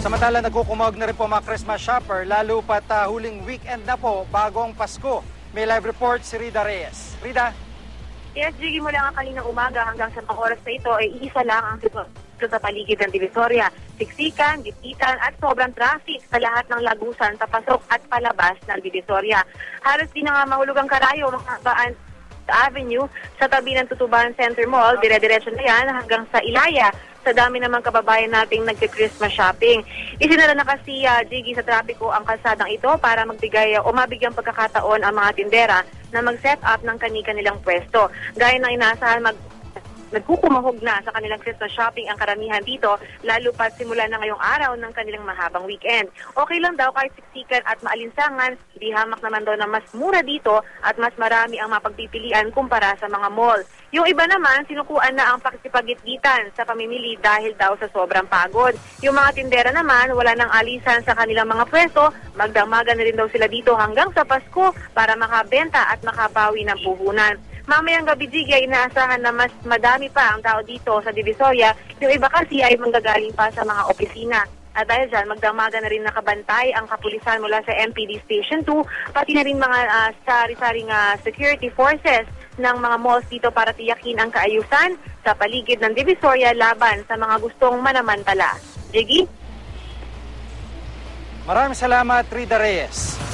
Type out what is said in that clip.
Samantala, nagkukumag na rin po mga Christmas shopper, lalo pat huling weekend na po bago ang Pasko. May live report si Rida Reyes. Rida? Yes, Jiggy, mula nga kaninang umaga hanggang sa mga oras na ito ay isa lang ang sitwasyon sa paligid ng Divisoria. Siksikan, gitgitan at sobrang traffic sa lahat ng lagusan sa pasok at palabas ng Divisoria. Halos din na nga mahulog ang karayo mga baan sa Avenue sa tabi ng Tutuban Center Mall. Dire-diretso na yan hanggang sa Ilaya. Sa dami naman kababayan nating nagka-Christmas shopping. Isinara na kasi Jiggy sa trapiko ang kalsadang ito para magbigay o mabigyang pagkakataon ang mga tindera na mag-set up ng kani-kanilang pwesto. Gaya ng inaasahan, nagkukumahog na sa kanilang Christmas shopping ang karamihan dito, lalo pa simula na ngayong araw ng kanilang mahabang weekend. Okay lang daw kahit siksikan at maalinsangan, di hamak naman daw na mas mura dito at mas marami ang mapagpipilian kumpara sa mga mall. Yung iba naman, sinukuan na ang pakikipagitgitan sa pamimili dahil daw sa sobrang pagod. Yung mga tindera naman, wala nang alisan sa kanilang mga pwesto, magdamagan na rin daw sila dito hanggang sa Pasko para makabenta at makabawi ng puhunan. Mamayang gabi, Jiggy, inaasahan na mas madami pa ang tao dito sa Divisoria. Yung iba kasi ay manggagaling pa sa mga opisina. At dahil dyan, magdamagan na rin nakabantay ang kapulisan mula sa MPD Station 2, pati na rin mga sari-saring security forces ng mga malls dito para tiyakin ang kaayusan sa paligid ng Divisoria laban sa mga gustong manamantala. Jiggy? Maraming salamat, Rida Reyes.